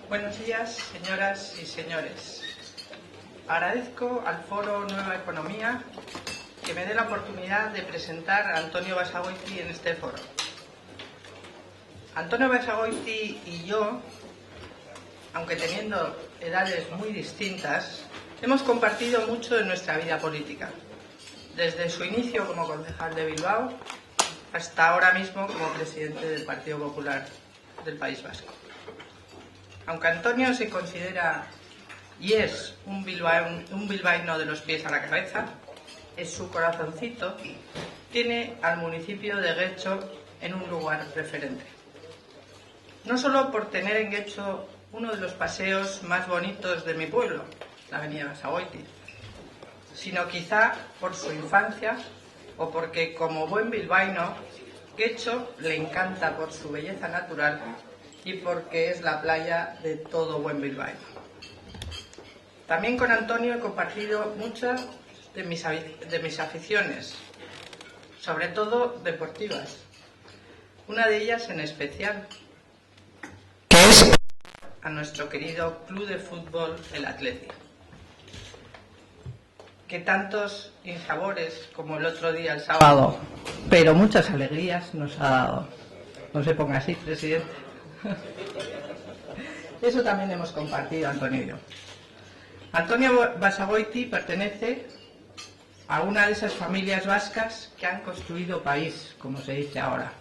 Buenos días, señoras y señores. Agradezco al Foro Nueva Economía que me dé la oportunidad de presentar a Antonio Basagoiti en este foro. Antonio Basagoiti y yo, aunque teniendo edades muy distintas, hemos compartido mucho de nuestra vida política, desde su inicio como concejal de Bilbao hasta ahora mismo como presidente del Partido Popular del País Vasco. Aunque Antonio se considera y es un bilbaíno de los pies a la cabeza, en su corazoncito tiene al municipio de Getxo en un lugar preferente. No solo por tener en Getxo uno de los paseos más bonitos de mi pueblo, la avenida Basagoiti, sino quizá por su infancia o porque, como buen bilbaíno, Getxo le encanta por su belleza natural y porque es la playa de todo buen bilbaíno. También con Antonio he compartido muchas de mis aficiones, sobre todo deportivas. Una de ellas en especial, que es a nuestro querido club de fútbol, el Athletic, que tantos insabores como el otro día, el sábado, pero muchas alegrías nos ha dado. No se ponga así, presidente. Eso también hemos compartido, Antonio y yo. Antonio Basagoiti pertenece a una de esas familias vascas que han construido país, como se dice ahora.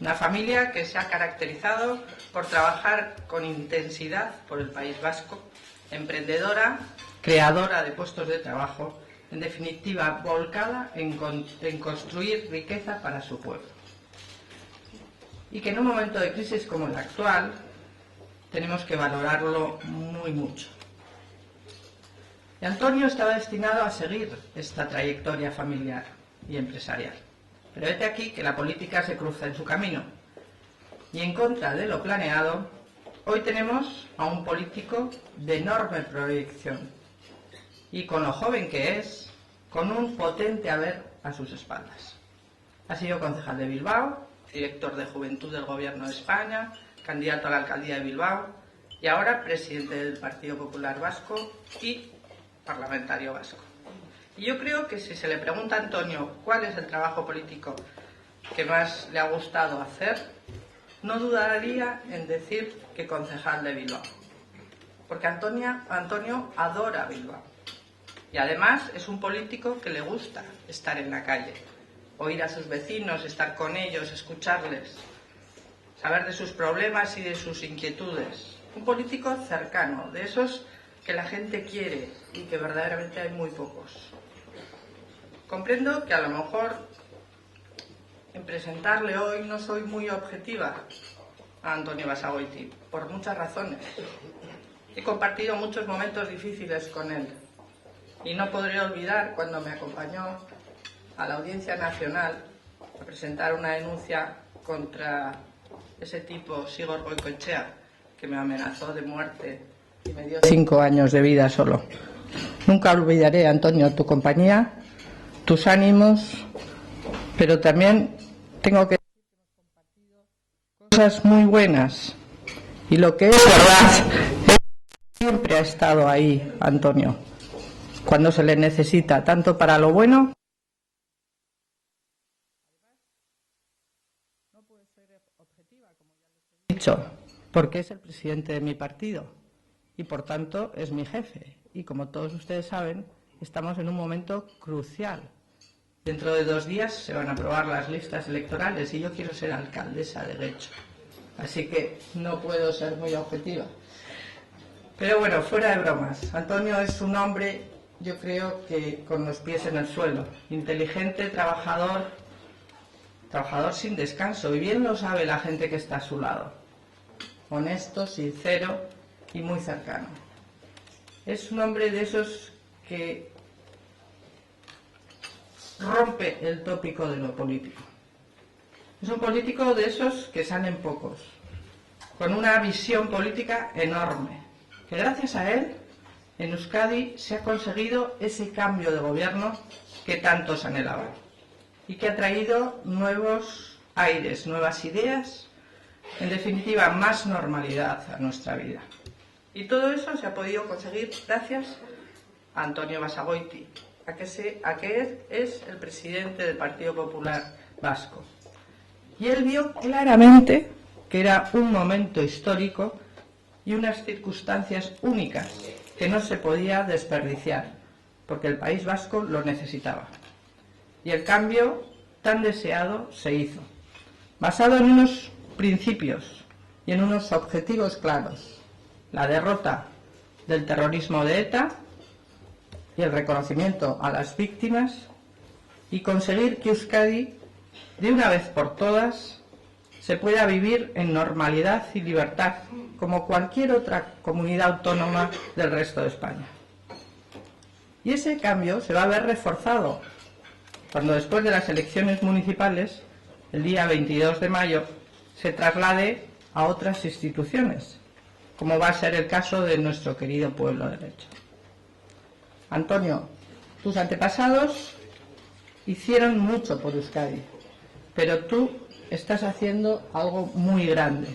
Una familia que se ha caracterizado por trabajar con intensidad por el País Vasco, emprendedora, creadora de puestos de trabajo, en definitiva, volcada en construir riqueza para su pueblo. Y que en un momento de crisis como el actual tenemos que valorarlo muy mucho. Y Antonio estaba destinado a seguir esta trayectoria familiar y empresarial. Pero vete aquí que la política se cruza en su camino. Y en contra de lo planeado, hoy tenemos a un político de enorme proyección. Y con lo joven que es, con un potente haber a sus espaldas. Ha sido concejal de Bilbao, director de Juventud del Gobierno de España, candidato a la alcaldía de Bilbao y ahora presidente del Partido Popular Vasco y parlamentario vasco. Y yo creo que si se le pregunta a Antonio cuál es el trabajo político que más le ha gustado hacer, no dudaría en decir que concejal de Bilbao. Porque Antonio adora Bilbao. Y además es un político que le gusta estar en la calle, oír a sus vecinos, estar con ellos, escucharles, saber de sus problemas y de sus inquietudes. Un político cercano, de esos que la gente quiere y que verdaderamente hay muy pocos. Comprendo que a lo mejor en presentarle hoy no soy muy objetiva a Antonio Basagoiti, por muchas razones. He compartido muchos momentos difíciles con él y no podré olvidar cuando me acompañó a la Audiencia Nacional a presentar una denuncia contra ese tipo, Sigor Goikoetxea, que me amenazó de muerte y me dio 5 años de vida solo. Nunca olvidaré, Antonio, tu compañía, tus ánimos, pero también tengo que decir que hemos compartido cosas muy buenas. Y lo que es verdad es que siempre ha estado ahí, Antonio, cuando se le necesita, tanto para lo bueno. No puede ser objetiva, como ya les he dicho, porque es el presidente de mi partido y por tanto es mi jefe. Y como todos ustedes saben, estamos en un momento crucial. Dentro de 2 días se van a aprobar las listas electorales y yo quiero ser alcaldesa de Getxo. Así que no puedo ser muy objetiva. Pero bueno, fuera de bromas, Antonio es un hombre, yo creo que con los pies en el suelo, inteligente, trabajador sin descanso, y bien lo sabe la gente que está a su lado. Honesto, sincero y muy cercano. Es un hombre de esos que rompe el tópico de lo político. Es un político de esos que salen pocos, con una visión política enorme, que gracias a él en Euskadi se ha conseguido ese cambio de gobierno que tantos anhelaban y que ha traído nuevos aires, nuevas ideas, En definitiva, más normalidad a nuestra vida. Y todo eso se ha podido conseguir gracias a Antonio Basagoiti, a que es el presidente del Partido Popular Vasco. Y él vio claramente que era un momento histórico y unas circunstancias únicas que no se podía desperdiciar, porque el País Vasco lo necesitaba. Y el cambio tan deseado se hizo, basado en unos principios y en unos objetivos claros: la derrota del terrorismo de ETA y el reconocimiento a las víctimas, y conseguir que Euskadi, de una vez por todas, se pueda vivir en normalidad y libertad, como cualquier otra comunidad autónoma del resto de España. Y ese cambio se va a ver reforzado cuando, después de las elecciones municipales, el día 22 de mayo, se traslade a otras instituciones, como va a ser el caso de nuestro querido pueblo de Lecho. Antonio, tus antepasados hicieron mucho por Euskadi, pero tú estás haciendo algo muy grande,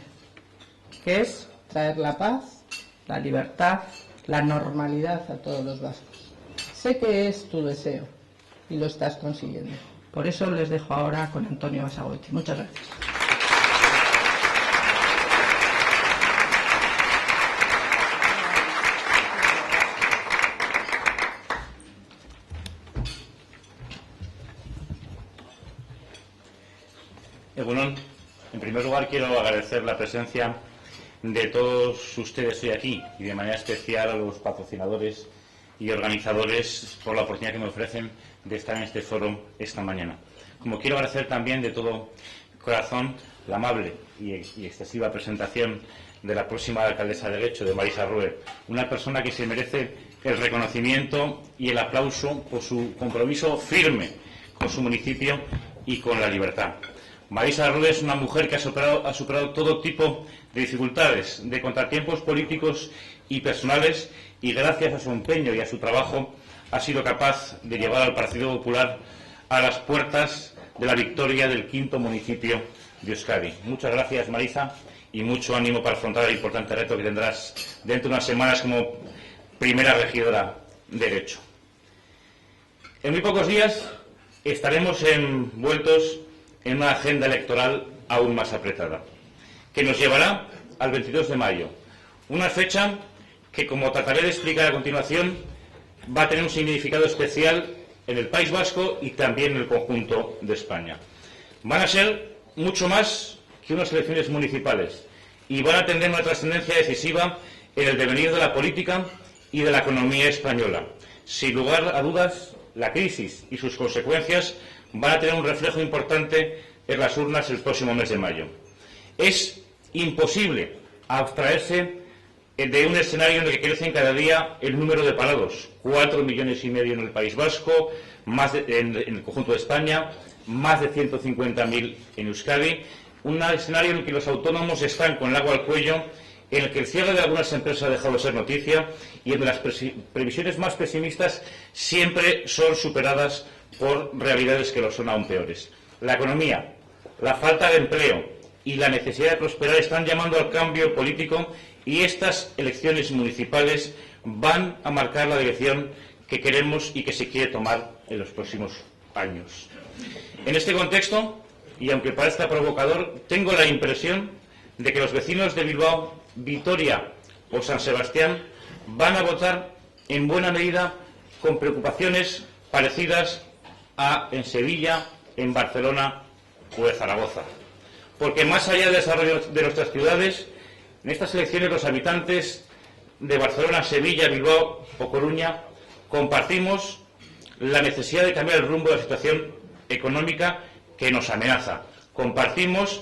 que es traer la paz, la libertad, la normalidad a todos los vascos. Sé que es tu deseo y lo estás consiguiendo. Por eso les dejo ahora con Antonio Basagoiti. Muchas gracias. Egunon, en primer lugar quiero agradecer la presencia de todos ustedes hoy aquí y de manera especial a los patrocinadores y organizadores por la oportunidad que me ofrecen de estar en este foro esta mañana. Como quiero agradecer también de todo corazón la amable y excesiva presentación de la próxima alcaldesa de Lecho, de Marisa Rue, una persona que se merece el reconocimiento y el aplauso por su compromiso firme con su municipio y con la libertad. Marisa Rue es una mujer que ha superado todo tipo de dificultades, de contratiempos políticos y personales, y gracias a su empeño y a su trabajo ha sido capaz de llevar al Partido Popular a las puertas de la victoria del 5º municipio de Euskadi. Muchas gracias, Marisa, y mucho ánimo para afrontar el importante reto que tendrás dentro de unas semanas como primera regidora de Lecho. En muy pocos días estaremos envueltos en una agenda electoral aún más apretada, que nos llevará al 22 de mayo, una fecha que, como trataré de explicar a continuación, va a tener un significado especial en el País Vasco y también en el conjunto de España. Van a ser mucho más que unas elecciones municipales y van a tener una trascendencia decisiva en el devenir de la política y de la economía española. Sin lugar a dudas, la crisis y sus consecuencias van a tener un reflejo importante en las urnas el próximo mes de mayo. Es imposible abstraerse de un escenario en el que crecen cada día el número de parados, 4,5 millones en el País Vasco, en el conjunto de España, más de 150.000 en Euskadi, un escenario en el que los autónomos están con el agua al cuello, en el que el cierre de algunas empresas ha dejado de ser noticia y en el que las previsiones más pesimistas siempre son superadas por realidades que lo son aún peores. La economía, la falta de empleo y la necesidad de prosperar están llamando al cambio político, y estas elecciones municipales van a marcar la dirección que queremos y que se quiere tomar en los próximos años. En este contexto, y aunque parezca provocador, tengo la impresión de que los vecinos de Bilbao, Vitoria o San Sebastián van a votar en buena medida con preocupaciones parecidas a en Sevilla, en Barcelona o en Zaragoza. Porque más allá del desarrollo de nuestras ciudades, en estas elecciones los habitantes de Barcelona, Sevilla, Bilbao o Coruña compartimos la necesidad de cambiar el rumbo de la situación económica que nos amenaza. Compartimos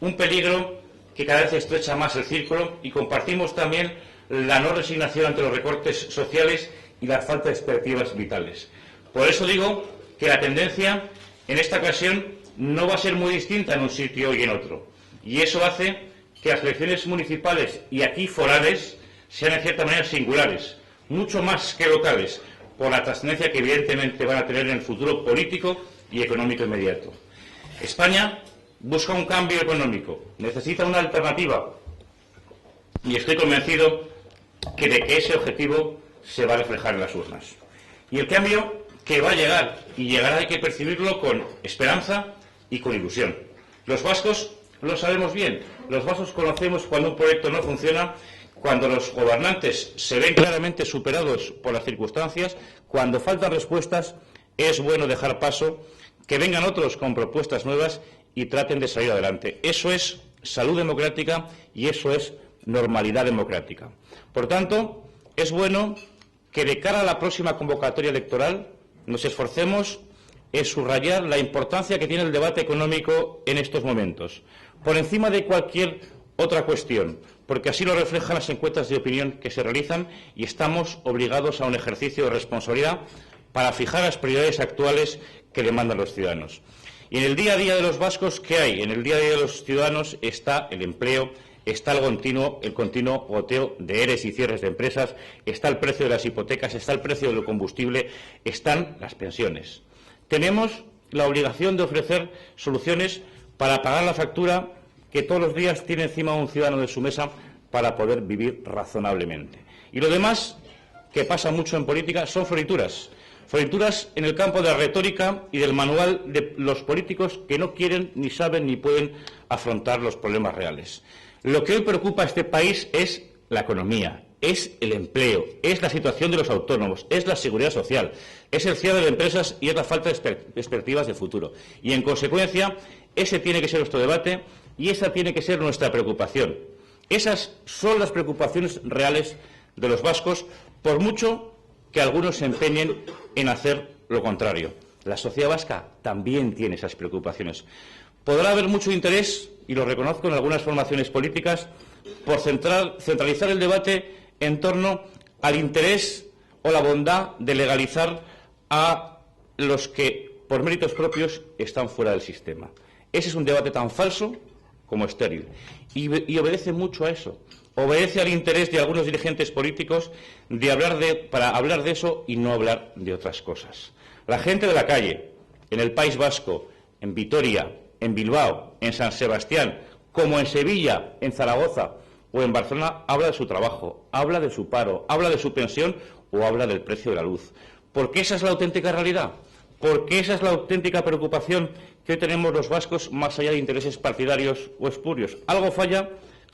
un peligro que cada vez estrecha más el círculo y compartimos también la no resignación ante los recortes sociales y la falta de expectativas vitales. Por eso digo que la tendencia en esta ocasión no va a ser muy distinta en un sitio y en otro. Y eso hace que las elecciones municipales y aquí forales sean en cierta manera singulares, mucho más que locales, por la trascendencia que evidentemente van a tener en el futuro político y económico inmediato. España busca un cambio económico, necesita una alternativa y estoy convencido de que ese objetivo se va a reflejar en las urnas. Y el cambio que va a llegar, y llegará, hay que percibirlo con esperanza y con ilusión. Los vascos lo sabemos bien, los vascos conocemos cuando un proyecto no funciona, cuando los gobernantes se ven claramente superados por las circunstancias, cuando faltan respuestas, es bueno dejar paso, que vengan otros con propuestas nuevas y traten de salir adelante. Eso es salud democrática y eso es normalidad democrática. Por tanto, es bueno que de cara a la próxima convocatoria electoral nos esforcemos en subrayar la importancia que tiene el debate económico en estos momentos, por encima de cualquier otra cuestión, porque así lo reflejan las encuestas de opinión que se realizan y estamos obligados a un ejercicio de responsabilidad para fijar las prioridades actuales que demandan los ciudadanos. Y en el día a día de los vascos, ¿qué hay? En el día a día de los ciudadanos está el empleo, está el continuo goteo de ERES y cierres de empresas, está el precio de las hipotecas, está el precio del combustible, están las pensiones. Tenemos la obligación de ofrecer soluciones para pagar la factura que todos los días tiene encima un ciudadano de su mesa para poder vivir razonablemente. Y lo demás, que pasa mucho en política, son florituras. Florituras en el campo de la retórica y del manual de los políticos que no quieren, ni saben, ni pueden afrontar los problemas reales. Lo que hoy preocupa a este país es la economía, es el empleo, es la situación de los autónomos, es la seguridad social, es el cierre de empresas y es la falta de perspectivas de futuro. Y, en consecuencia, ese tiene que ser nuestro debate y esa tiene que ser nuestra preocupación. Esas son las preocupaciones reales de los vascos, por mucho que algunos se empeñen en hacer lo contrario. La sociedad vasca también tiene esas preocupaciones. Podrá haber mucho interés, y lo reconozco en algunas formaciones políticas, por centralizar el debate en torno al interés o la bondad de legalizar a los que, por méritos propios, están fuera del sistema. Ese es un debate tan falso como estéril. Y obedece mucho a eso. Obedece al interés de algunos dirigentes políticos para hablar de eso y no hablar de otras cosas. La gente de la calle, en el País Vasco, en Vitoria, en Bilbao, en San Sebastián, como en Sevilla, en Zaragoza o en Barcelona, habla de su trabajo, habla de su paro, habla de su pensión o habla del precio de la luz. Porque esa es la auténtica realidad. Porque esa es la auténtica preocupación que hoy tenemos los vascos, más allá de intereses partidarios o espurios. Algo falla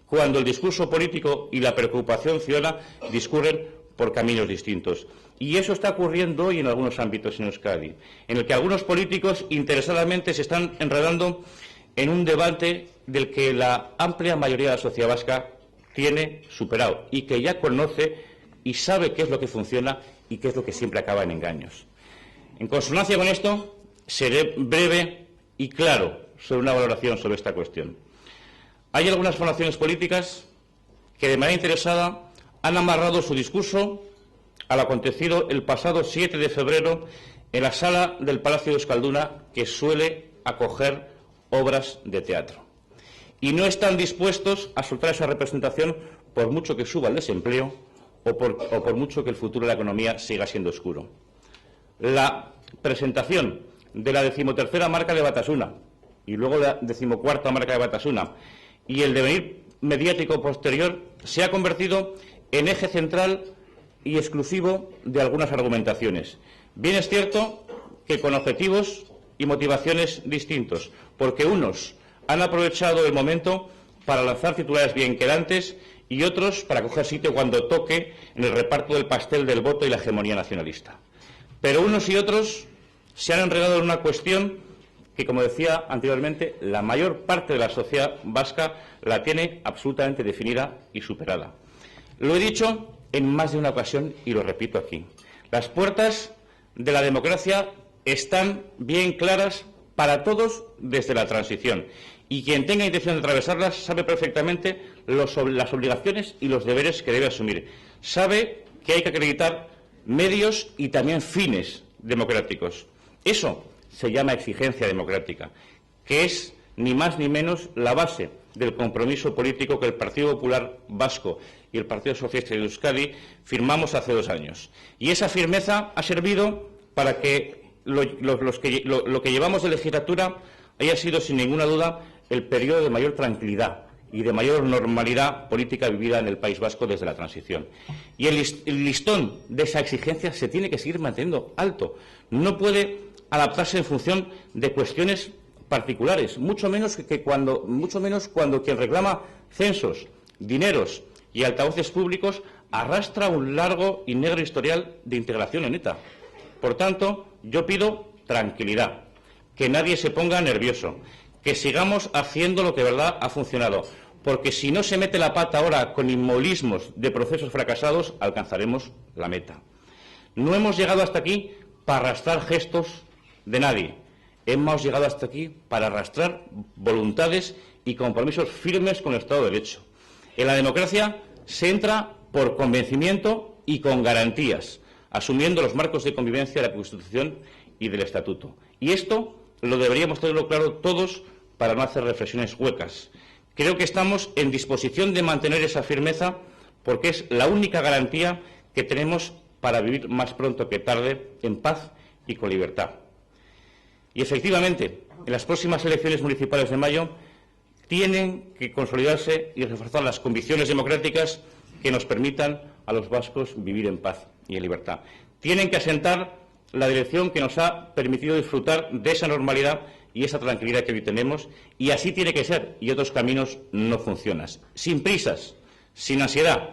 cuando el discurso político y la preocupación ciudadana discurren por caminos distintos. Y eso está ocurriendo hoy en algunos ámbitos en Euskadi, en el que algunos políticos interesadamente se están enredando en un debate del que la amplia mayoría de la sociedad vasca tiene superado y que ya conoce y sabe qué es lo que funciona y qué es lo que siempre acaba en engaños. En consonancia con esto, seré breve y claro sobre una valoración sobre esta cuestión. Hay algunas formaciones políticas que de manera interesada han amarrado su discurso al acontecido el pasado 7 de febrero en la sala del Palacio de Euskalduna, que suele acoger obras de teatro. Y no están dispuestos a soltar esa representación por mucho que suba el desempleo o por mucho que el futuro de la economía siga siendo oscuro. La presentación de la 13ª marca de Batasuna y luego la 14ª marca de Batasuna y el devenir mediático posterior se ha convertido en eje central y exclusivo de algunas argumentaciones. Bien es cierto que con objetivos y motivaciones distintos, porque unos han aprovechado el momento para lanzar titulares bien quedantes y otros para coger sitio cuando toque en el reparto del pastel del voto y la hegemonía nacionalista. Pero unos y otros se han enredado en una cuestión que, como decía anteriormente, la mayor parte de la sociedad vasca la tiene absolutamente definida y superada. Lo he dicho en más de una ocasión y lo repito aquí. Las puertas de la democracia están bien claras para todos desde la transición. Y quien tenga intención de atravesarlas sabe perfectamente las obligaciones y los deberes que debe asumir. Sabe que hay que acreditar medios y también fines democráticos. Eso se llama exigencia democrática, que es ni más ni menos la base del compromiso político que el Partido Popular Vasco y el Partido Socialista de Euskadi firmamos hace 2 años. Y esa firmeza ha servido para que lo que llevamos de legislatura haya sido, sin ninguna duda, el periodo de mayor tranquilidad y de mayor normalidad política vivida en el País Vasco desde la transición. Y el listón de esa exigencia se tiene que seguir manteniendo alto. No puede adaptarse en función de cuestiones particulares, mucho menos cuando quien reclama censos, dineros y altavoces públicos arrastra un largo y negro historial de integración en ETA. Por tanto, yo pido tranquilidad, que nadie se ponga nervioso, que sigamos haciendo lo que de verdad ha funcionado, porque si no se mete la pata ahora con inmovilismos de procesos fracasados, alcanzaremos la meta. No hemos llegado hasta aquí para arrastrar gestos de nadie. Hemos llegado hasta aquí para arrastrar voluntades y compromisos firmes con el Estado de Derecho. En la democracia se entra por convencimiento y con garantías, asumiendo los marcos de convivencia de la Constitución y del Estatuto. Y esto lo deberíamos tenerlo claro todos para no hacer reflexiones huecas. Creo que estamos en disposición de mantener esa firmeza porque es la única garantía que tenemos para vivir más pronto que tarde en paz y con libertad. Y efectivamente, en las próximas elecciones municipales de mayo tienen que consolidarse y reforzar las convicciones democráticas que nos permitan a los vascos vivir en paz y en libertad. Tienen que asentar la dirección que nos ha permitido disfrutar de esa normalidad y esa tranquilidad que hoy tenemos, y así tiene que ser, y otros caminos no funcionan. Sin prisas, sin ansiedad,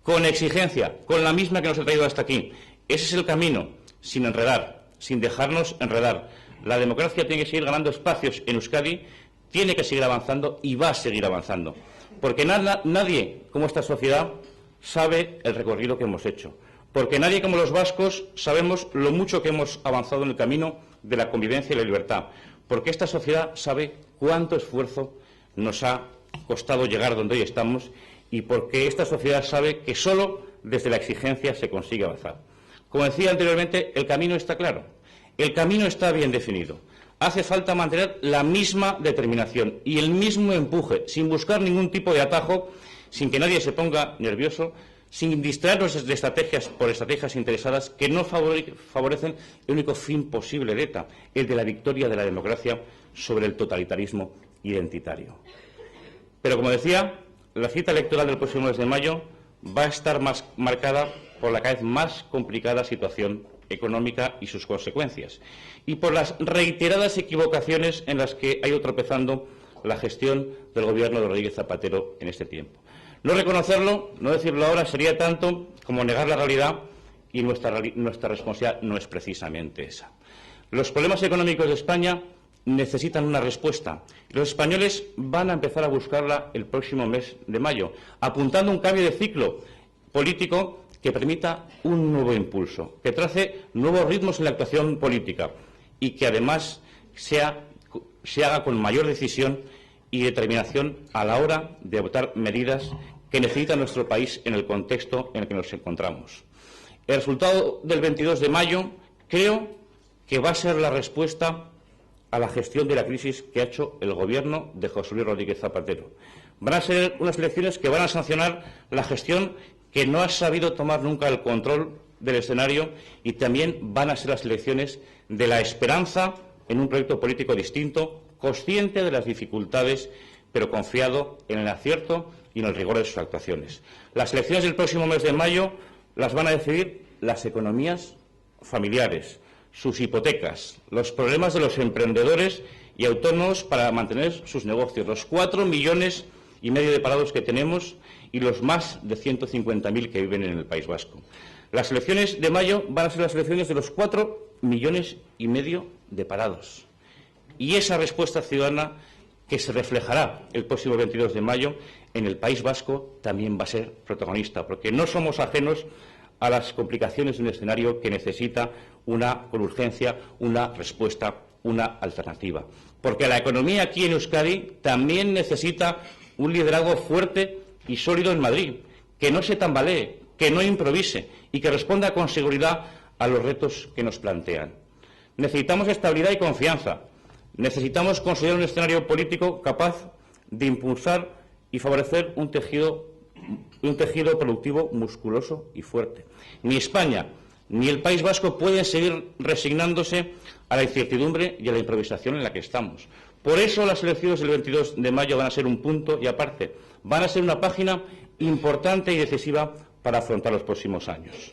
con exigencia, con la misma que nos ha traído hasta aquí. Ese es el camino, sin enredar, sin dejarnos enredar. La democracia tiene que seguir ganando espacios en Euskadi, tiene que seguir avanzando y va a seguir avanzando. Porque nadie, como esta sociedad, sabe el recorrido que hemos hecho. Porque nadie como los vascos sabemos lo mucho que hemos avanzado en el camino de la convivencia y la libertad. Porque esta sociedad sabe cuánto esfuerzo nos ha costado llegar donde hoy estamos y porque esta sociedad sabe que solo desde la exigencia se consigue avanzar. Como decía anteriormente, el camino está claro, el camino está bien definido. Hace falta mantener la misma determinación y el mismo empuje, sin buscar ningún tipo de atajo, sin que nadie se ponga nervioso, sin distraernos de estrategias por estrategias interesadas que no favorecen el único fin posible de ETA, el de la victoria de la democracia sobre el totalitarismo identitario. Pero, como decía, la cita electoral del próximo mes de mayo va a estar más marcada por la cada vez más complicada situación económica y sus consecuencias, y por las reiteradas equivocaciones en las que ha ido tropezando la gestión del Gobierno de Rodríguez Zapatero en este tiempo. No reconocerlo, no decirlo ahora, sería tanto como negar la realidad, y nuestra responsabilidad no es precisamente esa. Los problemas económicos de España necesitan una respuesta. Los españoles van a empezar a buscarla el próximo mes de mayo, apuntando un cambio de ciclo político que permita un nuevo impulso, que trace nuevos ritmos en la actuación política y que además se haga con mayor decisión y determinación a la hora de adoptar medidas que necesita nuestro país en el contexto en el que nos encontramos. El resultado del 22 de mayo creo que va a ser la respuesta a la gestión de la crisis que ha hecho el Gobierno de José Luis Rodríguez Zapatero. Van a ser unas elecciones que van a sancionar la gestión que no ha sabido tomar nunca el control del escenario, y también van a ser las elecciones de la esperanza en un proyecto político distinto, consciente de las dificultades, pero confiado en el acierto y en el rigor de sus actuaciones. Las elecciones del próximo mes de mayo las van a decidir las economías familiares, sus hipotecas, los problemas de los emprendedores y autónomos para mantener sus negocios, los 4,5 millones de parados que tenemos y los más de 150.000 que viven en el País Vasco. Las elecciones de mayo van a ser las elecciones de los 4,5 millones de parados. Y esa respuesta ciudadana que se reflejará el próximo 22 de mayo en el País Vasco también va a ser protagonista, porque no somos ajenos a las complicaciones de un escenario que necesita con urgencia una respuesta, una alternativa. Porque la economía aquí en Euskadi también necesita un liderazgo fuerte y sólido en Madrid, que no se tambalee, que no improvise y que responda con seguridad a los retos que nos plantean. Necesitamos estabilidad y confianza. Necesitamos consolidar un escenario político capaz de impulsar y favorecer un tejido productivo musculoso y fuerte. Ni España ni el País Vasco pueden seguir resignándose a la incertidumbre y a la improvisación en la que estamos. Por eso las elecciones del 22 de mayo van a ser un punto y aparte, van a ser una página importante y decisiva para afrontar los próximos años.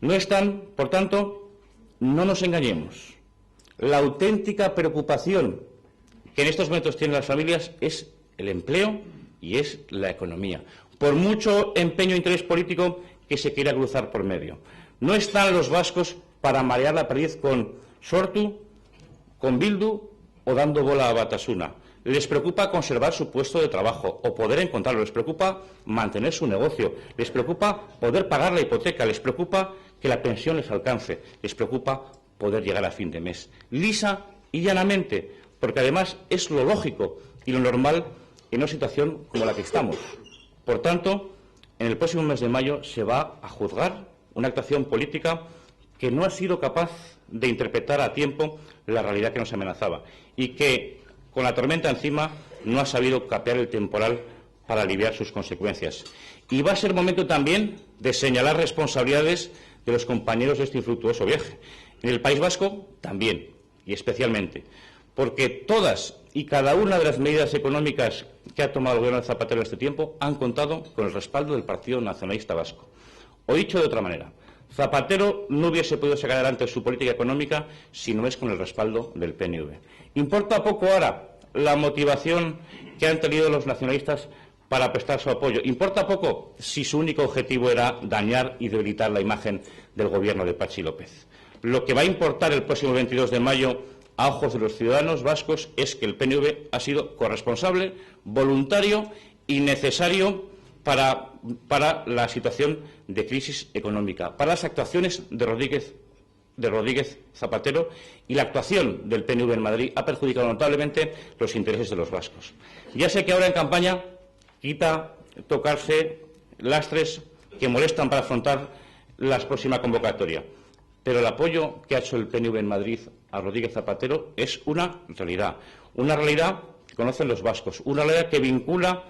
No están, por tanto, no nos engañemos. La auténtica preocupación que en estos momentos tienen las familias es el empleo y es la economía, por mucho empeño e interés político que se quiera cruzar por medio. No están los vascos para marear la perdiz con Sortu, con Bildu o dando bola a Batasuna. Les preocupa conservar su puesto de trabajo o poder encontrarlo. Les preocupa mantener su negocio. Les preocupa poder pagar la hipoteca. Les preocupa que la pensión les alcance. Les preocupa poder llegar a fin de mes. Lisa y llanamente, porque además es lo lógico y lo normal en una situación como la que estamos. Por tanto, en el próximo mes de mayo se va a juzgar una actuación política que no ha sido capaz de interpretar a tiempo la realidad que nos amenazaba y que, con la tormenta encima, no ha sabido capear el temporal para aliviar sus consecuencias. Y va a ser momento también de señalar responsabilidades de los compañeros de este infructuoso viaje. En el País Vasco también, y especialmente, porque todas y cada una de las medidas económicas que ha tomado el Gobierno de Zapatero en este tiempo han contado con el respaldo del Partido Nacionalista Vasco. O dicho de otra manera, Zapatero no hubiese podido sacar adelante su política económica si no es con el respaldo del PNV. Importa poco ahora la motivación que han tenido los nacionalistas para prestar su apoyo. Importa poco si su único objetivo era dañar y debilitar la imagen del Gobierno de Patxi López. Lo que va a importar el próximo 22 de mayo a ojos de los ciudadanos vascos es que el PNV ha sido corresponsable, voluntario y necesario para la situación de crisis económica, para las actuaciones de Rodríguez Zapatero, y la actuación del PNV en Madrid ha perjudicado notablemente los intereses de los vascos. Ya sé que ahora en campaña quita tocarse lastres que molestan para afrontar la próxima convocatoria, pero el apoyo que ha hecho el PNV en Madrid a Rodríguez Zapatero es una realidad que conocen los vascos, una realidad que vincula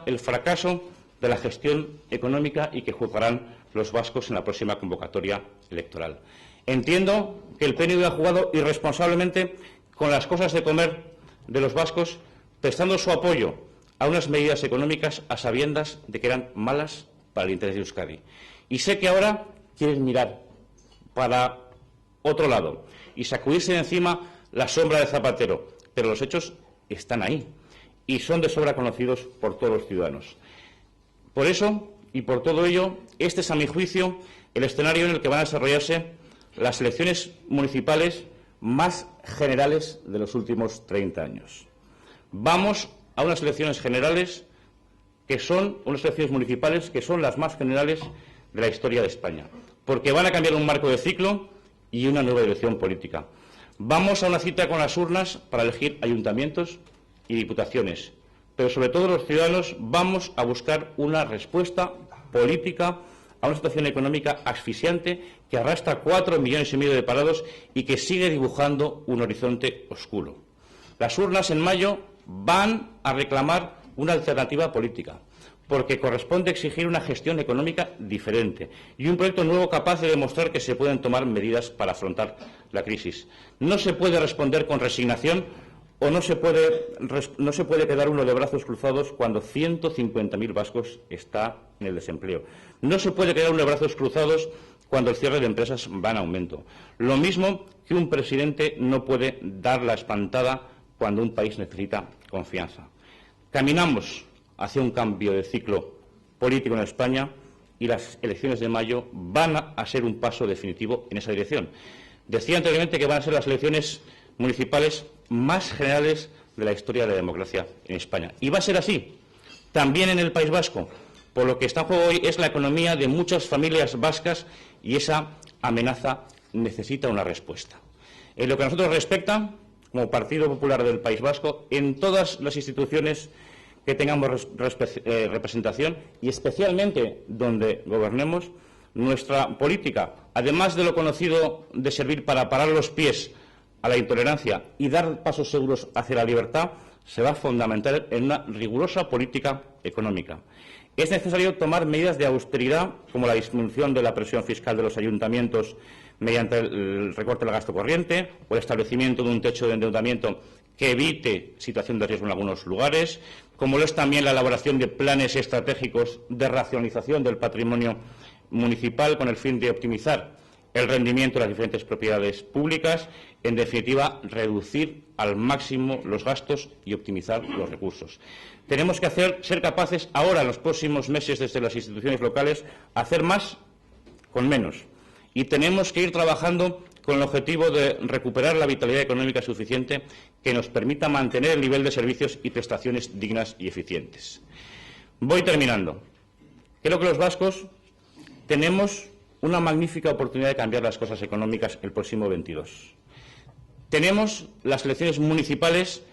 el fracaso de la gestión económica y que juzgarán los vascos en la próxima convocatoria electoral. Entiendo que el PNV ha jugado irresponsablemente con las cosas de comer de los vascos, prestando su apoyo a unas medidas económicas a sabiendas de que eran malas para el interés de Euskadi. Y sé que ahora quieren mirar para otro lado y sacudirse de encima la sombra de Zapatero, pero los hechos están ahí y son de sobra conocidos por todos los ciudadanos. Por eso y por todo ello, este es, a mi juicio, el escenario en el que van a desarrollarse las elecciones municipales más generales de los últimos 30 años. Vamos a unas elecciones generales que son unas elecciones municipales que son las más generales de la historia de España, porque van a cambiar un marco de ciclo y una nueva dirección política. Vamos a una cita con las urnas para elegir ayuntamientos y diputaciones, pero sobre todo los ciudadanos vamos a buscar una respuesta política a una situación económica asfixiante que arrastra 4,5 millones de parados y que sigue dibujando un horizonte oscuro. Las urnas en mayo van a reclamar una alternativa política, porque corresponde exigir una gestión económica diferente y un proyecto nuevo capaz de demostrar que se pueden tomar medidas para afrontar la crisis. No se puede responder con resignación o no se puede quedar uno de brazos cruzados cuando 150.000 vascos está en el desempleo. No se puede quedar uno de brazos cruzados cuando el cierre de empresas va en aumento. Lo mismo que un presidente no puede dar la espantada cuando un país necesita confianza. Caminamos hacia un cambio de ciclo político en España y las elecciones de mayo van a ser un paso definitivo en esa dirección. Decía anteriormente que van a ser las elecciones municipales más generales de la historia de la democracia en España. Y va a ser así, también en el País Vasco, por lo que está en juego hoy es la economía de muchas familias vascas y esa amenaza necesita una respuesta. En lo que a nosotros respecta, como Partido Popular del País Vasco, en todas las instituciones que tengamos representación y especialmente donde gobernemos, nuestra política, además de lo conocido de servir para parar los pies a la intolerancia y dar pasos seguros hacia la libertad, se va a fundamentar en una rigurosa política económica. Es necesario tomar medidas de austeridad, como la disminución de la presión fiscal de los ayuntamientos mediante el recorte del gasto corriente o el establecimiento de un techo de endeudamiento que evite situación de riesgo en algunos lugares, como lo es también la elaboración de planes estratégicos de racionalización del patrimonio municipal con el fin de optimizar el rendimiento de las diferentes propiedades públicas, en definitiva, reducir al máximo los gastos y optimizar los recursos. Tenemos que ser capaces ahora, en los próximos meses, desde las instituciones locales, hacer más con menos. Y tenemos que ir trabajando con el objetivo de recuperar la vitalidad económica suficiente que nos permita mantener el nivel de servicios y prestaciones dignas y eficientes. Voy terminando. Creo que los vascos tenemos una magnífica oportunidad de cambiar las cosas económicas el próximo 22. Tenemos las elecciones municipales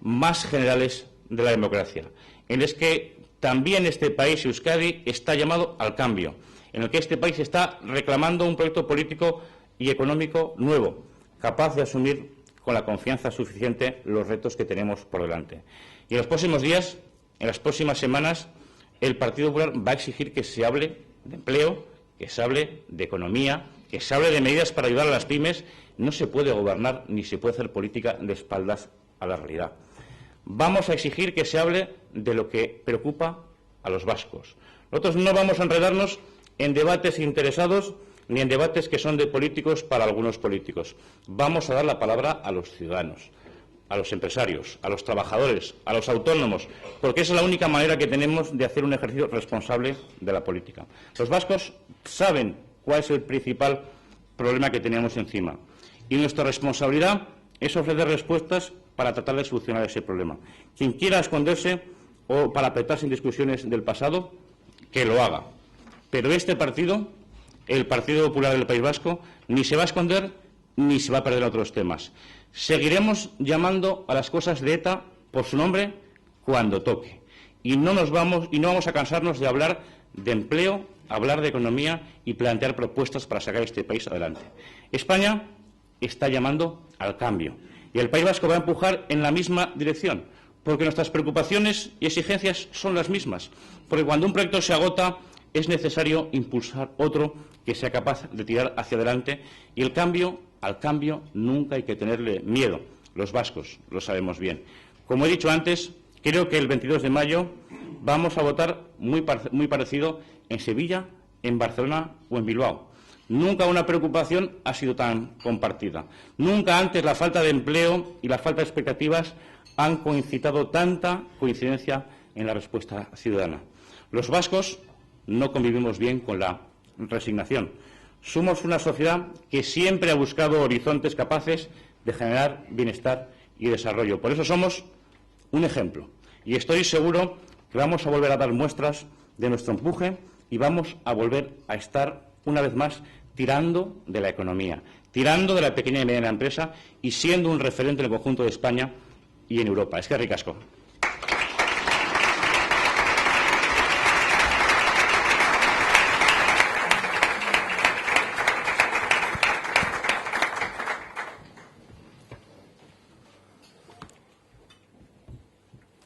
más generales de la democracia, en las que también este país, Euskadi, está llamado al cambio, en el que este país está reclamando un proyecto político y económico nuevo, capaz de asumir con la confianza suficiente los retos que tenemos por delante. Y en los próximos días, en las próximas semanas, el Partido Popular va a exigir que se hable de empleo, que se hable de economía, que se hable de medidas para ayudar a las pymes. No se puede gobernar ni se puede hacer política de espaldas a la realidad. Vamos a exigir que se hable de lo que preocupa a los vascos. Nosotros no vamos a enredarnos en debates interesados ni en debates que son de políticos para algunos políticos. Vamos a dar la palabra a los ciudadanos, a los empresarios, a los trabajadores, a los autónomos, porque esa es la única manera que tenemos de hacer un ejercicio responsable de la política. Los vascos saben cuál es el principal problema que tenemos encima y nuestra responsabilidad es ofrecer respuestas para tratar de solucionar ese problema. Quien quiera esconderse o parapetarse en discusiones del pasado, que lo haga. Pero este partido, el Partido Popular del País Vasco, ni se va a esconder ni se va a perder en otros temas. Seguiremos llamando a las cosas de ETA por su nombre cuando toque. Y no vamos a cansarnos de hablar de empleo, hablar de economía y plantear propuestas para sacar este país adelante. España está llamando al cambio y el País Vasco va a empujar en la misma dirección, porque nuestras preocupaciones y exigencias son las mismas. Porque cuando un proyecto se agota es necesario impulsar otro que sea capaz de tirar hacia adelante y al cambio nunca hay que tenerle miedo. Los vascos lo sabemos bien. Como he dicho antes, creo que el 22 de mayo vamos a votar muy parecido en Sevilla, en Barcelona o en Bilbao. Nunca una preocupación ha sido tan compartida. Nunca antes la falta de empleo y la falta de expectativas han concitado tanta coincidencia en la respuesta ciudadana. Los vascos no convivimos bien con la resignación. Somos una sociedad que siempre ha buscado horizontes capaces de generar bienestar y desarrollo. Por eso somos un ejemplo. Y estoy seguro que vamos a volver a dar muestras de nuestro empuje y vamos a volver a estar, una vez más, tirando de la economía, tirando de la pequeña y mediana empresa y siendo un referente en el conjunto de España y en Europa. Es que ricasco.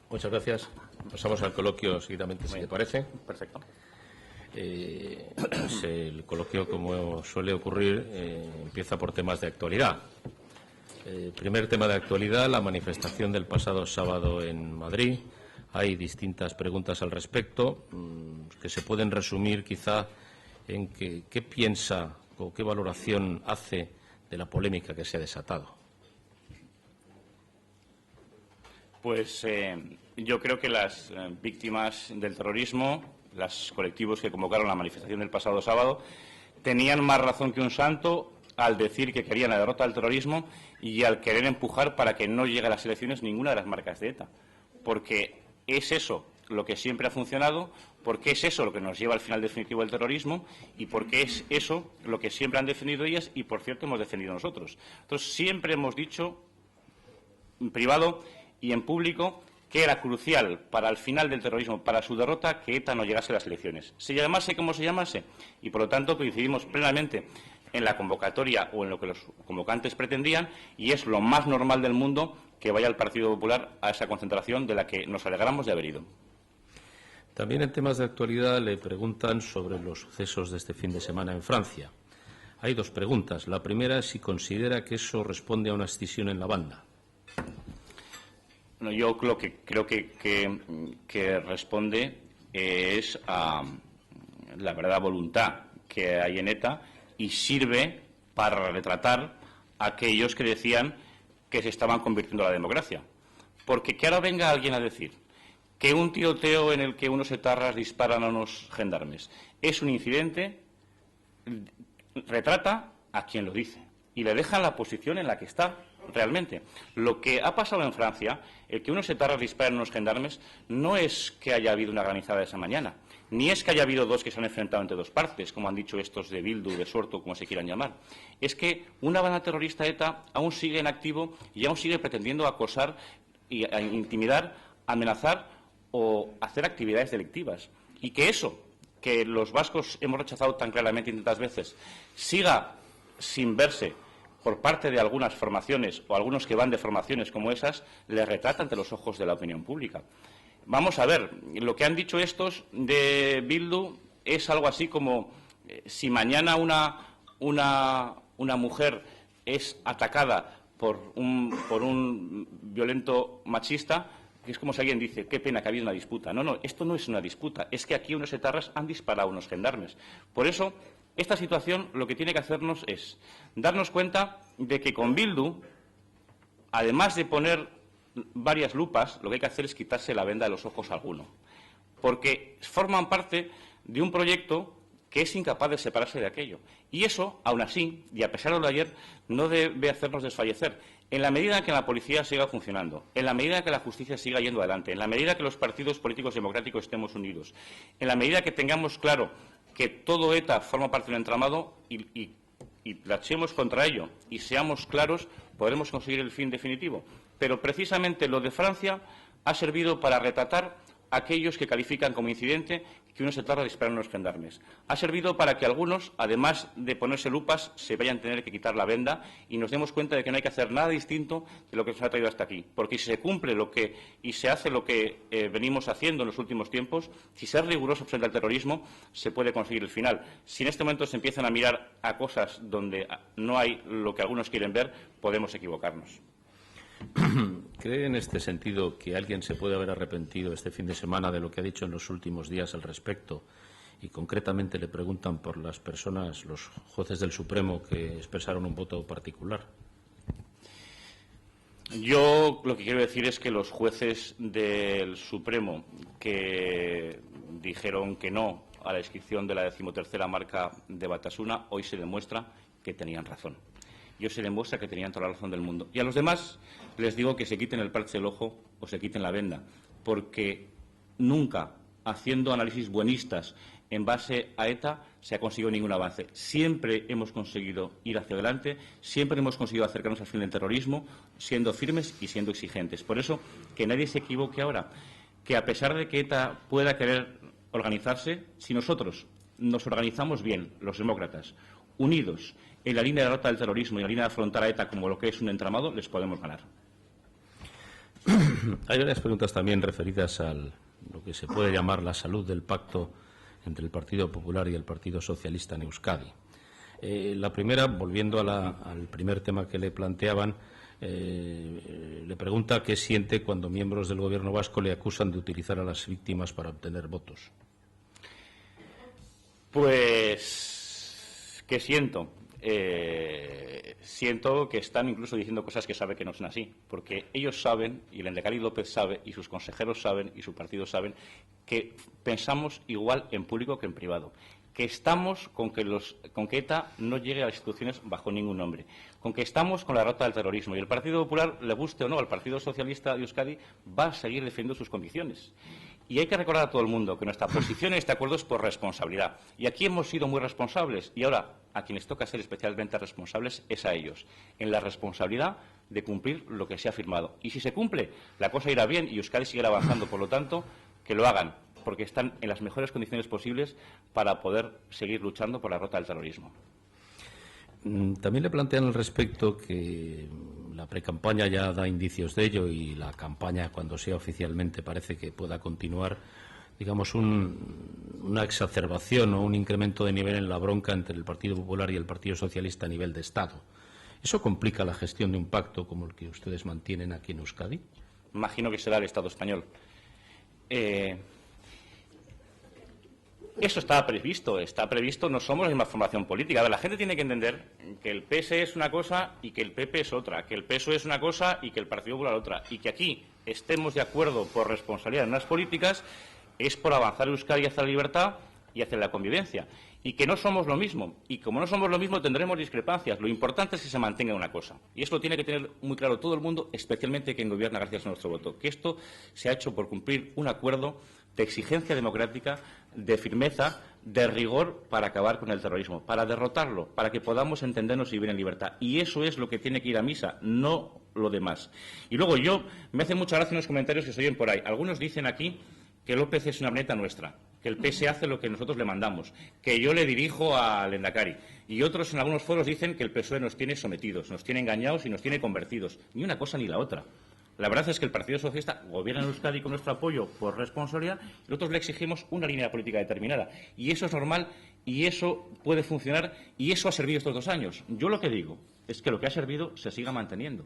Muchas gracias. Pasamos al coloquio seguidamente, si te parece. Perfecto. El coloquio, como suele ocurrir, empieza por temas de actualidad. Primer tema de actualidad, la manifestación del pasado sábado en Madrid. Hay distintas preguntas al respecto que se pueden resumir quizá en qué piensa o qué valoración hace de la polémica que se ha desatado. Pues yo creo que las víctimas del terrorismo, los colectivos que convocaron la manifestación del pasado sábado, tenían más razón que un santo al decir que querían la derrota del terrorismo y al querer empujar para que no llegue a las elecciones ninguna de las marcas de ETA. Porque es eso lo que siempre ha funcionado, porque es eso lo que nos lleva al final definitivo del terrorismo y porque es eso lo que siempre han defendido ellas y, por cierto, hemos defendido nosotros. Nosotros siempre hemos dicho, en privado y en público, que era crucial para el final del terrorismo, para su derrota, que ETA no llegase a las elecciones. Se llamase como se llamase, y por lo tanto coincidimos plenamente en la convocatoria o en lo que los convocantes pretendían, y es lo más normal del mundo que vaya el Partido Popular a esa concentración de la que nos alegramos de haber ido. También en temas de actualidad le preguntan sobre los sucesos de este fin de semana en Francia. Hay dos preguntas. La primera es si considera que eso responde a una escisión en la banda. No, yo creo que responde es a la verdadera voluntad que hay en ETA y sirve para retratar a aquellos que decían que se estaban convirtiendo a la democracia. Porque que ahora venga alguien a decir que un tiroteo en el que unos etarras disparan a unos gendarmes es un incidente, retrata a quien lo dice y le deja en la posición en la que está realmente. Lo que ha pasado en Francia, el que unos etarras disparen a unos gendarmes, no es que haya habido una granizada esa mañana, ni es que haya habido dos que se han enfrentado entre dos partes, como han dicho estos de Bildu, de Sorto, como se quieran llamar. Es que una banda terrorista ETA aún sigue en activo y aún sigue pretendiendo acosar y a intimidar, amenazar o hacer actividades delictivas. Y que eso, que los vascos hemos rechazado tan claramente y tantas veces, siga sin verse por parte de algunas formaciones o algunos que van de formaciones como esas, les retrata ante los ojos de la opinión pública. Vamos a ver, lo que han dicho estos de Bildu es algo así como si mañana una mujer es atacada por un violento machista, que es como si alguien dice, qué pena que ha habido una disputa. No, no, esto no es una disputa, es que aquí unos etarras han disparado a unos gendarmes. Por eso, esta situación lo que tiene que hacernos es darnos cuenta de que con Bildu, además de poner varias lupas, lo que hay que hacer es quitarse la venda de los ojos a alguno. Porque forman parte de un proyecto que es incapaz de separarse de aquello. Y eso, aún así, y a pesar de lo de ayer, no debe hacernos desfallecer. En la medida en que la policía siga funcionando, en la medida en que la justicia siga yendo adelante, en la medida en que los partidos políticos democráticos estemos unidos, en la medida que tengamos claro que todo ETA forma parte de un entramado y luchemos contra ello y seamos claros, podremos conseguir el fin definitivo. Pero precisamente lo de Francia ha servido para retratar a aquellos que califican como incidente que unos etarras disparan a unos gendarmes. Ha servido para que algunos, además de ponerse lupas, se vayan a tener que quitar la venda y nos demos cuenta de que no hay que hacer nada distinto de lo que nos ha traído hasta aquí. Porque si se cumple y se hace lo que venimos haciendo en los últimos tiempos, si se es riguroso frente al terrorismo, se puede conseguir el final. Si en este momento se empiezan a mirar a cosas donde no hay lo que algunos quieren ver, podemos equivocarnos. ¿Cree en este sentido que alguien se puede haber arrepentido este fin de semana de lo que ha dicho en los últimos días al respecto? Y concretamente le preguntan por las personas, los jueces del Supremo, que expresaron un voto particular. Yo lo que quiero decir es que los jueces del Supremo que dijeron que no a la inscripción de la 13ª marca de Batasuna, hoy se demuestra que tenían razón. Y hoy se demuestra que tenían toda la razón del mundo. Y a los demás les digo que se quiten el parche del ojo o se quiten la venda, porque nunca, haciendo análisis buenistas en base a ETA, se ha conseguido ningún avance. Siempre hemos conseguido ir hacia adelante, siempre hemos conseguido acercarnos al fin del terrorismo, siendo firmes y siendo exigentes. Por eso, que nadie se equivoque ahora, que a pesar de que ETA pueda querer organizarse, si nosotros nos organizamos bien, los demócratas, unidos en la línea de derrota del terrorismo y en la línea de afrontar a ETA como lo que es un entramado, les podemos ganar. Hay varias preguntas también referidas a lo que se puede llamar la salud del pacto entre el Partido Popular y el Partido Socialista en Euskadi. La primera, volviendo al primer tema que le planteaban, le pregunta qué siente cuando miembros del Gobierno vasco le acusan de utilizar a las víctimas para obtener votos. Pues, ¿qué siento? Siento que están incluso diciendo cosas que sabe que no son así, porque ellos saben, y el Lehendakari López sabe, y sus consejeros saben, y su partido saben, que pensamos igual en público que en privado, que estamos con que ETA no llegue a las instituciones bajo ningún nombre, con que estamos con la derrota del terrorismo, y el Partido Popular, le guste o no, al Partido Socialista de Euskadi va a seguir defendiendo sus convicciones. Y hay que recordar a todo el mundo que nuestra posición en este acuerdo es por responsabilidad. Y aquí hemos sido muy responsables. Y ahora, a quienes toca ser especialmente responsables es a ellos. En la responsabilidad de cumplir lo que se ha firmado. Y si se cumple, la cosa irá bien y Euskadi seguirá avanzando. Por lo tanto, que lo hagan, porque están en las mejores condiciones posibles para poder seguir luchando por la derrota del terrorismo. También le plantean al respecto que la precampaña ya da indicios de ello y la campaña, cuando sea oficialmente, parece que pueda continuar. digamos, una exacerbación o un incremento de nivel en la bronca entre el Partido Popular y el Partido Socialista a nivel de Estado. ¿Eso complica la gestión de un pacto como el que ustedes mantienen aquí en Euskadi? Imagino que será el Estado español. Eso está previsto, no somos la misma formación política. A ver, la gente tiene que entender que el PS es una cosa y que el PP es otra, que el PSOE es una cosa y que el Partido Popular otra, y que aquí estemos de acuerdo por responsabilidad en unas políticas es por avanzar Euskadi hacia la libertad y hacia la convivencia, y que no somos lo mismo, y como no somos lo mismo tendremos discrepancias. Lo importante es que se mantenga una cosa, y eso lo tiene que tener muy claro todo el mundo, especialmente quien gobierna gracias a nuestro voto, que esto se ha hecho por cumplir un acuerdo de exigencia democrática, de firmeza, de rigor para acabar con el terrorismo, para derrotarlo, para que podamos entendernos y vivir en libertad. Y eso es lo que tiene que ir a misa, no lo demás. Y luego me hace mucha gracia unos comentarios que se oyen por ahí. Algunos dicen aquí que López es una marioneta nuestra, que el PS hace lo que nosotros le mandamos, que yo le dirijo al Endacari. Y otros en algunos foros dicen que el PSOE nos tiene sometidos, nos tiene engañados y nos tiene convertidos. Ni una cosa ni la otra. La verdad es que el Partido Socialista gobierna en Euskadi con nuestro apoyo por responsabilidad y nosotros le exigimos una línea política determinada. Y eso es normal y eso puede funcionar y eso ha servido estos 2 años. Yo lo que digo es que lo que ha servido se siga manteniendo.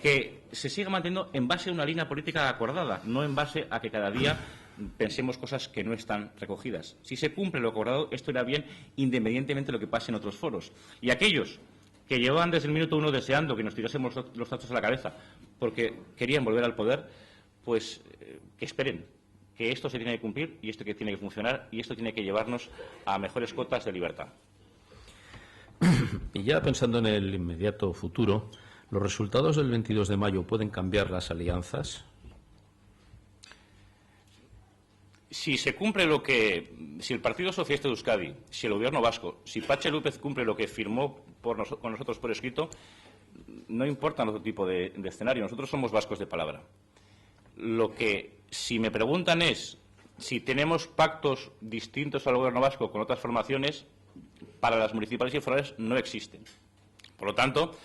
Que se siga manteniendo en base a una línea política acordada, no en base a que cada día pensemos cosas que no están recogidas. Si se cumple lo acordado, esto irá bien independientemente de lo que pase en otros foros. Y aquellos que llevaban desde el minuto 1 deseando que nos tirásemos los tachos a la cabeza porque querían volver al poder, pues que esperen, que esto se tiene que cumplir y esto que tiene que funcionar y esto tiene que llevarnos a mejores cotas de libertad. Y ya pensando en el inmediato futuro, ¿los resultados del 22 de mayo pueden cambiar las alianzas? Si se cumple si el Partido Socialista de Euskadi, si el Gobierno vasco, si Patxi López cumple lo que firmó con nosotros por escrito, no importa otro tipo de escenario. Nosotros somos vascos de palabra. Lo que, si me preguntan es si tenemos pactos distintos al Gobierno vasco con otras formaciones, para las municipales y forales no existen. Por lo tanto,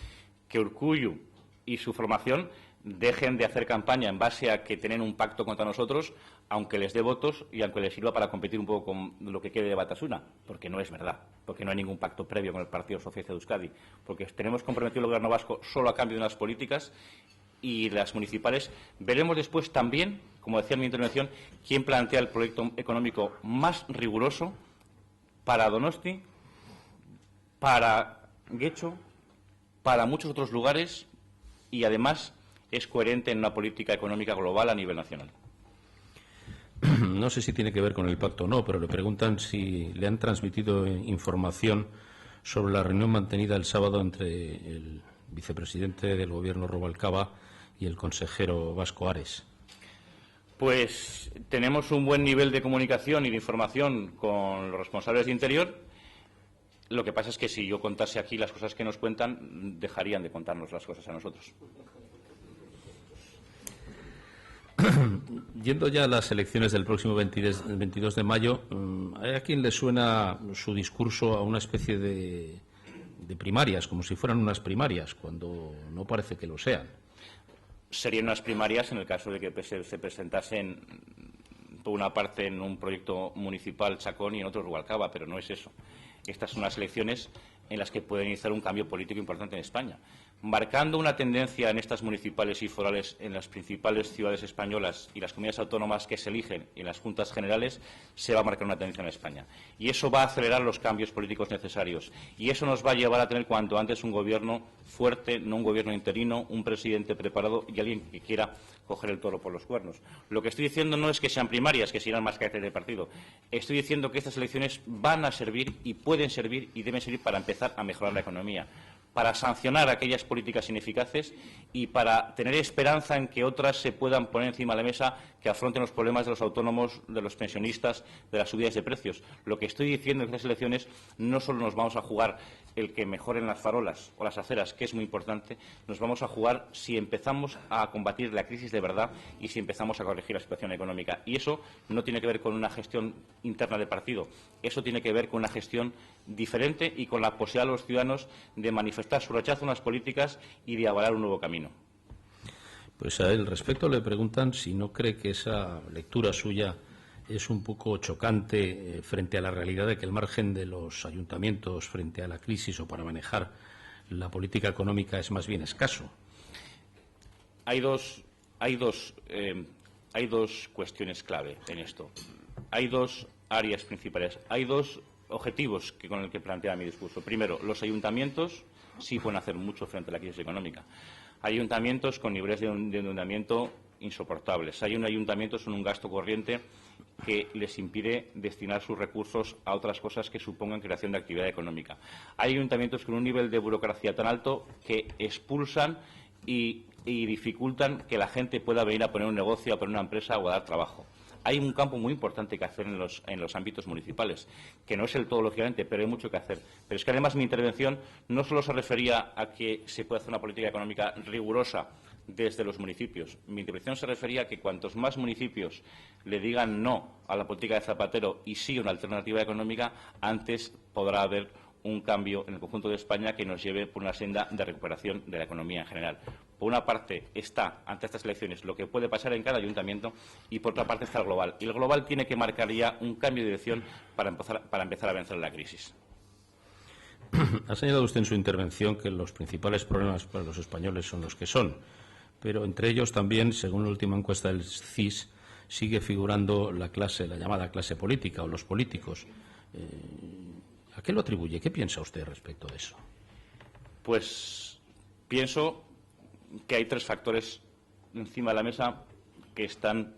que Urkullu y su formación dejen de hacer campaña en base a que tienen un pacto contra nosotros, aunque les dé votos y aunque les sirva para competir un poco con lo que quede de Batasuna, porque no es verdad, porque no hay ningún pacto previo con el Partido Socialista de Euskadi, porque tenemos comprometido el Gobierno vasco solo a cambio de unas políticas y las municipales. Veremos después también, como decía en mi intervención, quién plantea el proyecto económico más riguroso para Donosti, para Getxo, para muchos otros lugares y además es coherente en una política económica global a nivel nacional. No sé si tiene que ver con el pacto o no, pero le preguntan si le han transmitido información sobre la reunión mantenida el sábado entre el vicepresidente del Gobierno, Rubalcaba, y el consejero vasco Ares. Pues tenemos un buen nivel de comunicación y de información con los responsables de Interior. Lo que pasa es que si yo contase aquí las cosas que nos cuentan, dejarían de contarnos las cosas a nosotros. Yendo ya a las elecciones del próximo 22 de mayo, ¿hay a quien le suena su discurso a una especie de primarias, como si fueran unas primarias, cuando no parece que lo sean? Serían unas primarias en el caso de que se presentasen, por una parte, en un proyecto municipal Chacón y en otro Rubalcaba, pero no es eso. Estas son las elecciones en las que puede iniciar un cambio político importante en España, marcando una tendencia en estas municipales y forales en las principales ciudades españolas y las comunidades autónomas que se eligen en las juntas generales. Se va a marcar una tendencia en España y eso va a acelerar los cambios políticos necesarios y eso nos va a llevar a tener cuanto antes un gobierno fuerte, no un gobierno interino, un presidente preparado y alguien que quiera coger el toro por los cuernos. Lo que estoy diciendo no es que sean primarias, que serán más carácter de partido. Estoy diciendo que estas elecciones van a servir y pueden servir y deben servir para empezar a mejorar la economía, para sancionar aquellas políticas ineficaces y para tener esperanza en que otras se puedan poner encima de la mesa que afronten los problemas de los autónomos, de los pensionistas, de las subidas de precios. Lo que estoy diciendo en estas elecciones no solo nos vamos a jugar el que mejoren las farolas o las aceras, que es muy importante, nos vamos a jugar si empezamos a combatir la crisis de verdad y si empezamos a corregir la situación económica. Y eso no tiene que ver con una gestión interna de partido, eso tiene que ver con una gestión diferente y con la posibilidad de los ciudadanos de manifestar su rechazo a unas políticas y de avalar un nuevo camino. Pues a él respecto le preguntan si no cree que esa lectura suya es un poco chocante frente a la realidad de que el margen de los ayuntamientos frente a la crisis o para manejar la política económica es más bien escaso. Hay dos cuestiones clave en esto. Hay dos áreas principales. Hay dos objetivos con el que plantea mi discurso. Primero, los ayuntamientos sí pueden hacer mucho frente a la crisis económica. Hay ayuntamientos con niveles de endeudamiento insoportables. Hay ayuntamientos con un gasto corriente que les impide destinar sus recursos a otras cosas que supongan creación de actividad económica. Hay ayuntamientos con un nivel de burocracia tan alto que expulsan y dificultan que la gente pueda venir a poner un negocio, a poner una empresa o a dar trabajo. Hay un campo muy importante que hacer en los ámbitos municipales, que no es el todo, lógicamente, pero hay mucho que hacer. Pero es que, además, mi intervención no solo se refería a que se puede hacer una política económica rigurosa desde los municipios. Mi intervención se refería a que cuantos más municipios le digan no a la política de Zapatero y sí a una alternativa económica, antes podrá haber un cambio en el conjunto de España que nos lleve por una senda de recuperación de la economía en general. Por una parte está, ante estas elecciones, lo que puede pasar en cada ayuntamiento y, por otra parte, está el global. Y el global tiene que marcar ya un cambio de dirección para empezar a vencer la crisis. Ha señalado usted en su intervención que los principales problemas para los españoles son los que son, pero entre ellos también, según la última encuesta del CIS, sigue figurando la llamada clase política o los políticos. ¿A qué lo atribuye? ¿Qué piensa usted respecto de eso? Pues pienso que hay tres factores encima de la mesa que están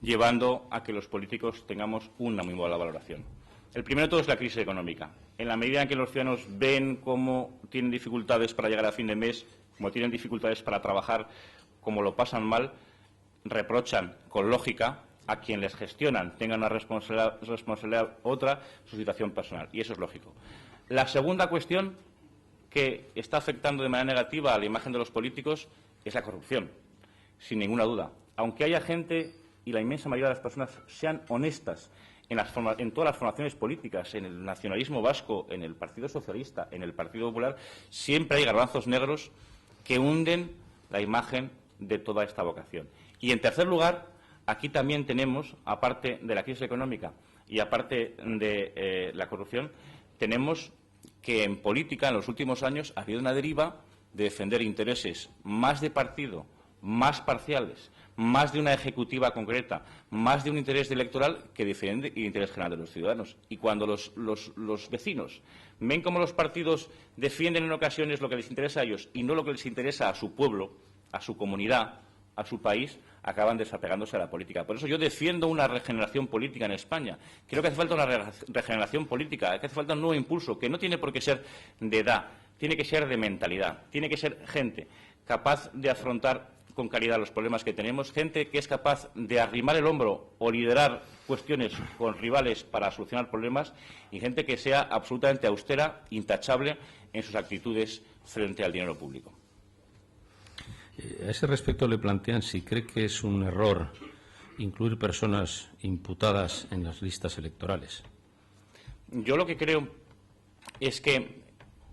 llevando a que los políticos tengamos una muy mala valoración. El primero de todo es la crisis económica. En la medida en que los ciudadanos ven cómo tienen dificultades para llegar a fin de mes, como tienen dificultades para trabajar, como lo pasan mal, reprochan con lógica a quien les gestionan, tengan una responsabilidad otra, su situación personal. Y eso es lógico. La segunda cuestión que está afectando de manera negativa a la imagen de los políticos es la corrupción, sin ninguna duda. Aunque haya gente, y la inmensa mayoría de las personas sean honestas en todas las formaciones políticas, en el nacionalismo vasco, en el Partido Socialista, en el Partido Popular, siempre hay garbanzos negros que hunden la imagen de toda esta vocación. Y, en tercer lugar, aquí también tenemos, aparte de la crisis económica y aparte de la corrupción, tenemos que en política, en los últimos años, ha habido una deriva de defender intereses más de partido, más parciales, más de una ejecutiva concreta, más de un interés electoral que defiende el interés general de los ciudadanos. Y cuando los vecinos ven cómo los partidos defienden en ocasiones lo que les interesa a ellos y no lo que les interesa a su pueblo, a su comunidad, a su país, acaban desapegándose a la política. Por eso yo defiendo una regeneración política en España. Creo que hace falta una regeneración política, que hace falta un nuevo impulso, que no tiene por qué ser de edad, tiene que ser de mentalidad, tiene que ser gente capaz de afrontar con calidad los problemas que tenemos, gente que es capaz de arrimar el hombro o liderar cuestiones con rivales para solucionar problemas y gente que sea absolutamente austera, intachable en sus actitudes frente al dinero público. A ese respecto le plantean si cree que es un error incluir personas imputadas en las listas electorales. Yo lo que creo es que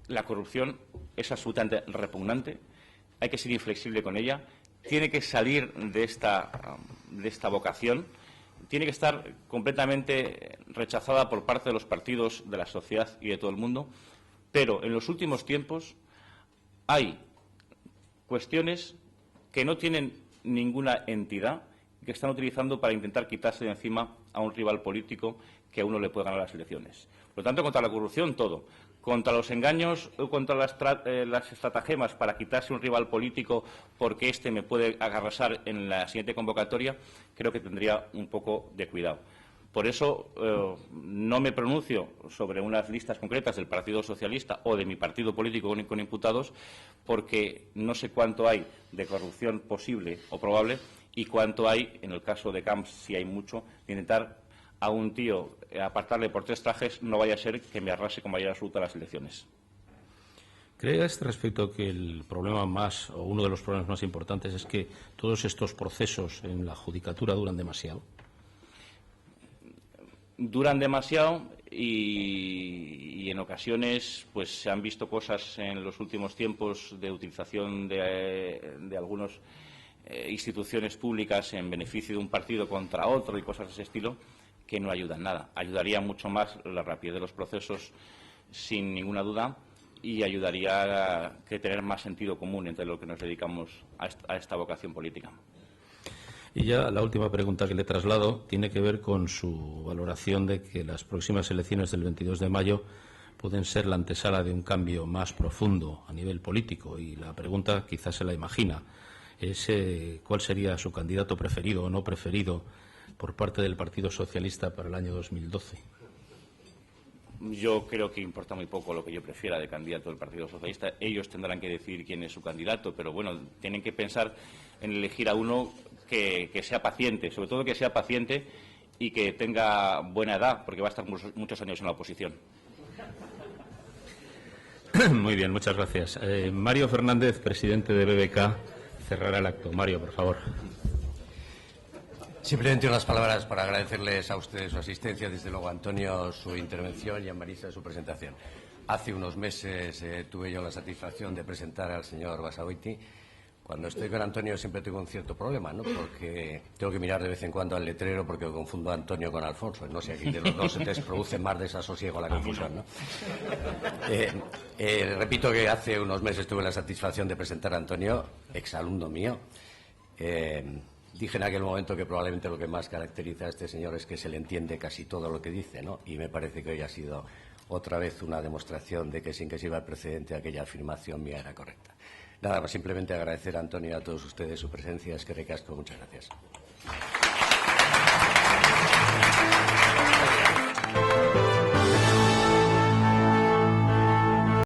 la corrupción es absolutamente repugnante, hay que ser inflexible con ella, tiene que salir de esta vocación, tiene que estar completamente rechazada por parte de los partidos, de la sociedad y de todo el mundo, pero en los últimos tiempos hay cuestiones que no tienen ninguna entidad que están utilizando para intentar quitarse de encima a un rival político que a uno le puede ganar las elecciones. Por lo tanto, contra la corrupción, todo. Contra los engaños o contra las estratagemas para quitarse un rival político porque éste me puede arrasar en la siguiente convocatoria, creo que tendría un poco de cuidado. Por eso no me pronuncio sobre unas listas concretas del Partido Socialista o de mi partido político con imputados, porque no sé cuánto hay de corrupción posible o probable y cuánto hay, en el caso de Camps, si hay mucho, de intentar a un tío apartarle por 3 trajes, no vaya a ser que me arrase con mayoría absoluta las elecciones. ¿Cree a este respecto que el problema más, o uno de los problemas más importantes, es que todos estos procesos en la judicatura duran demasiado? Duran demasiado y en ocasiones pues se han visto cosas en los últimos tiempos de utilización de algunos instituciones públicas en beneficio de un partido contra otro y cosas de ese estilo que no ayudan nada. Ayudaría mucho más la rapidez de los procesos, sin ninguna duda, y ayudaría a que tener más sentido común entre lo que nos dedicamos a esta vocación política. Y ya la última pregunta que le traslado tiene que ver con su valoración de que las próximas elecciones del 22 de mayo pueden ser la antesala de un cambio más profundo a nivel político. Y la pregunta, quizás se la imagina, es ¿cuál sería su candidato preferido o no preferido por parte del Partido Socialista para el año 2012? Yo creo que importa muy poco lo que yo prefiera de candidato del Partido Socialista. Ellos tendrán que decidir quién es su candidato, pero bueno, tienen que pensar en elegir a uno que sea paciente, sobre todo que sea paciente y que tenga buena edad, porque va a estar muchos años en la oposición. Muy bien, muchas gracias. Mario Fernández, presidente de BBK, cerrará el acto. Mario, por favor. Simplemente unas palabras para agradecerles a ustedes su asistencia, desde luego a Antonio su intervención y a Marisa su presentación. Hace unos meses tuve yo la satisfacción de presentar al señor Basagoiti. Cuando estoy con Antonio siempre tengo un cierto problema, ¿no? Porque tengo que mirar de vez en cuando al letrero porque confundo a Antonio con Alfonso. No sé, aquí de los dos se produce más desasosiego la confusión, ¿no? Repito que hace unos meses tuve la satisfacción de presentar a Antonio, exalumno mío. Dije en aquel momento que probablemente lo que más caracteriza a este señor es que se le entiende casi todo lo que dice, ¿no? Y me parece que hoy ha sido otra vez una demostración de que, sin que sirva el precedente, aquella afirmación mía era correcta. Nada más, simplemente agradecer a Antonio y a todos ustedes su presencia. Es que recasco. Muchas gracias.